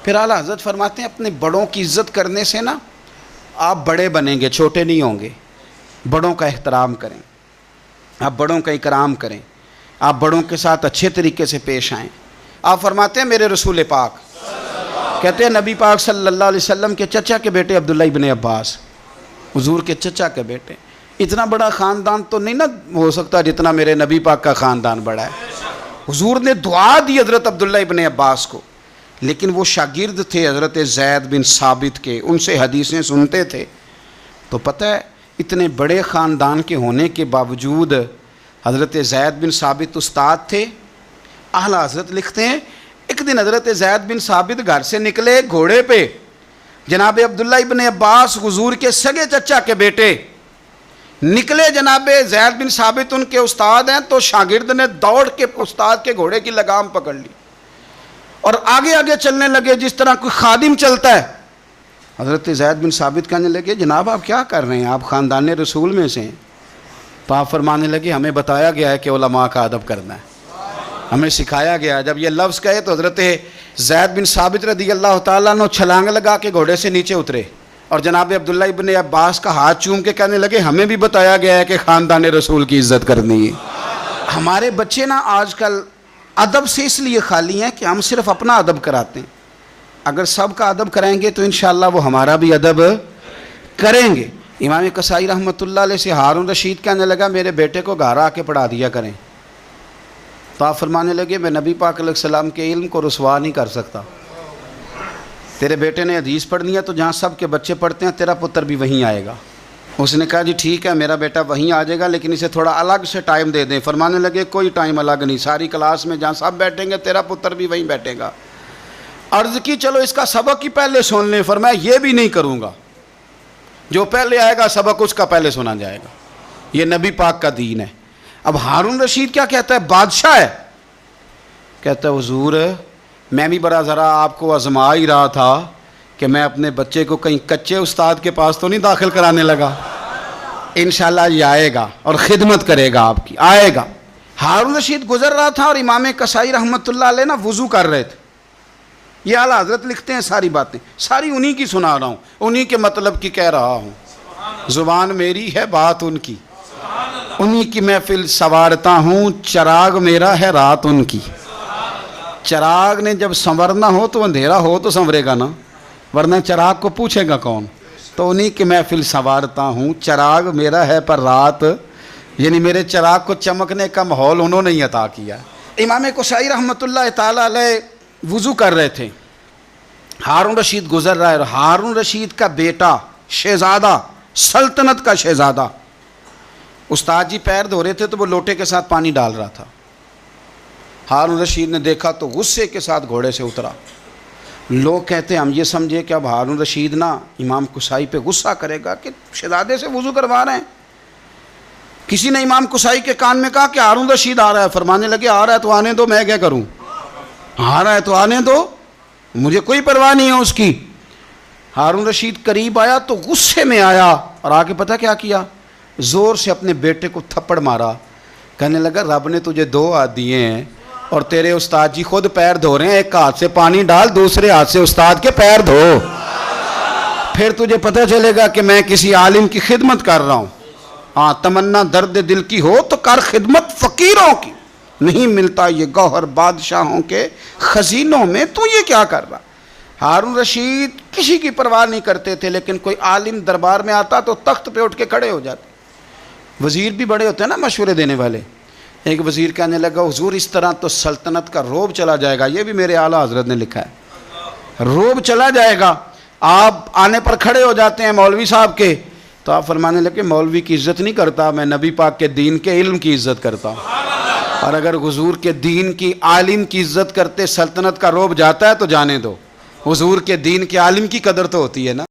پھر اعلیٰ حضرت فرماتے ہیں اپنے بڑوں کی عزت کرنے سے نا آپ بڑے بنیں گے، چھوٹے نہیں ہوں گے۔ بڑوں کا احترام کریں، آپ بڑوں کا اکرام کریں، آپ بڑوں کے ساتھ اچھے طریقے سے پیش آئیں۔ آپ فرماتے ہیں میرے رسول پاک کہتے ہیں نبی پاک صلی اللہ علیہ وسلم کے چچا کے بیٹے عبداللہ ابن عباس، حضور کے چچا کے بیٹے، اتنا بڑا خاندان تو نہیں نا ہو سکتا جتنا میرے نبی پاک کا خاندان بڑا ہے۔ حضور نے دعا دی حضرت عبداللہ ابن عباس کو، لیکن وہ شاگرد تھے حضرت زید بن ثابت کے، ان سے حدیثیں سنتے تھے۔ تو پتہ ہے اتنے بڑے خاندان کے ہونے کے باوجود حضرت زید بن ثابت استاد تھے۔ اعلیٰ حضرت لکھتے ہیں ایک دن حضرت زید بن ثابت گھر سے نکلے گھوڑے پہ، جناب عبداللہ ابن عباس حضور کے سگے چچا کے بیٹے نکلے، جناب زید بن ثابت ان کے استاد ہیں، تو شاگرد نے دوڑ کے استاد کے گھوڑے کی لگام پکڑ لی اور آگے آگے چلنے لگے جس طرح کوئی خادم چلتا ہے۔ حضرت زید بن ثابت کہنے لگے جناب آپ کیا کر رہے ہیں، آپ خاندان رسول میں سے ہیں۔ تو آپ فرمانے لگے ہمیں بتایا گیا ہے کہ علماء کا ادب کرنا ہے، ہمیں سکھایا گیا ہے۔ جب یہ لفظ کہے تو حضرت زید بن ثابت رضی اللہ تعالیٰ عنہ چھلانگ لگا کے گھوڑے سے نیچے اترے اور جناب عبداللہ ابن عباس کا ہاتھ چوم کے کہنے لگے ہمیں بھی بتایا گیا ہے کہ خاندان رسول کی عزت کرنی ہے۔ ہمارے بچے نا آج کل ادب سے اس لیے خالی ہیں کہ ہم صرف اپنا ادب کراتے ہیں، اگر سب کا ادب کرائیں گے تو انشاءاللہ وہ ہمارا بھی ادب کریں گے۔ امام کسائی رحمۃ اللہ علیہ سے ہارون رشید کہنے لگا میرے بیٹے کو گھر آ کے پڑھا دیا کریں، تو آپ فرمانے لگے میں نبی پاک علیہ السلام کے علم کو رسوا نہیں کر سکتا، تیرے بیٹے نے حدیث پڑھنی ہے تو جہاں سب کے بچے پڑھتے ہیں تیرا پتر بھی وہیں آئے گا۔ اس نے کہا جی ٹھیک ہے میرا بیٹا وہیں آ جائے گا، لیکن اسے تھوڑا الگ سے ٹائم دے دیں۔ فرمانے لگے کوئی ٹائم الگ نہیں، ساری کلاس میں جہاں سب بیٹھیں گے تیرا پتر بھی وہیں بیٹھے گا۔ عرض کی چلو اس کا سبق ہی پہلے سن لیں، فرمایا یہ بھی نہیں کروں گا، جو پہلے آئے گا سبق اس کا پہلے سنا جائے گا، یہ نبی پاک کا دین ہے۔ اب ہارون رشید کیا کہتا ہے، بادشاہ ہے، کہتا ہے حضور میں بھی بڑا ذرا آپ کو آزما ہی رہا تھا کہ میں اپنے بچے کو کہیں کچے استاد کے پاس تو نہیں داخل کرانے لگا، انشاءاللہ یہ آئے گا اور خدمت کرے گا آپ کی، آئے گا۔ ہارون رشید گزر رہا تھا اور امام کسائی رحمۃ اللہ علیہ نا وضو کر رہے تھے۔ یہ اعلیٰ حضرت لکھتے ہیں ساری باتیں ساری انہی کی سنا رہا ہوں، انہی کے مطلب کی کہہ رہا ہوں، زبان میری ہے بات ان کی، انہی کی محفل سنوارتا ہوں، چراغ میرا ہے رات ان کی۔ چراغ نے جب سنورنا ہو تو اندھیرا ہو تو سنورے گا نا، ورنہ چراغ کو پوچھے گا کون؟ تو انہی کی محفل سنوارتا ہوں، چراغ میرا ہے پر رات، یعنی میرے چراغ کو چمکنے کا ماحول انہوں نے ہی عطا کیا۔ امام کسائی رحمۃ اللہ تعالیٰ علیہ وضو کر رہے تھے، ہارون رشید گزر رہا ہے، اور ہارون رشید کا بیٹا شہزادہ، سلطنت کا شہزادہ، استاد جی پیر دھو رہے تھے تو وہ لوٹے کے ساتھ پانی ڈال رہا تھا۔ ہارون رشید نے دیکھا تو غصے کے ساتھ گھوڑے سے اترا۔ لوگ کہتے ہیں ہم یہ سمجھے کہ اب ہارون رشید نا امام کسائی پہ غصہ کرے گا کہ شہزادے سے وضو کروا رہے ہیں۔ کسی نے امام کسائی کے کان میں کہا کہ ہارون رشید آ رہا ہے، فرمانے لگے آ رہا ہے تو آنے دو، میں کیا کروں، آ رہا ہے تو آنے دو، مجھے کوئی پرواہ نہیں ہے اس کی۔ ہارون رشید قریب آیا تو غصے میں آیا اور آگے پتہ کیا کیا، زور سے اپنے بیٹے کو تھپڑ مارا، کہنے لگا رب نے تجھے دو ہاتھ دیے ہیں اور تیرے استاد جی خود پیر دھو رہے ہیں، ایک ہاتھ سے پانی ڈال دوسرے ہاتھ سے استاد کے پیر دھو، پھر تجھے پتہ چلے گا کہ میں کسی عالم کی خدمت کر رہا ہوں۔ ہاں تمنا درد دل کی ہو تو کر خدمت فقیروں کی، نہیں ملتا یہ گوہر بادشاہوں کے خزینوں میں، تو یہ کیا کر رہا۔ ہارون رشید کسی کی پرواہ نہیں کرتے تھے، لیکن کوئی عالم دربار میں آتا تو تخت پہ اٹھ کے کھڑے ہو جاتے۔ وزیر بھی بڑے ہوتے ہیں نا مشورے دینے والے۔ ایک وزیر کہنے لگا حضور اس طرح تو سلطنت کا روب چلا جائے گا، یہ بھی میرے اعلیٰ حضرت نے لکھا ہے، روب چلا جائے گا۔ آپ آنے پر کھڑے ہو جاتے ہیں مولوی صاحب کے، تو آپ فرمانے لگے مولوی کی عزت نہیں کرتا، میں نبی پاک کے دین کے علم کی عزت کرتا ہوں، اور اگر حضور کے دین کی عالم کی عزت کرتے سلطنت کا روب جاتا ہے تو جانے دو، حضور کے دین کے عالم کی قدر تو ہوتی ہے نا۔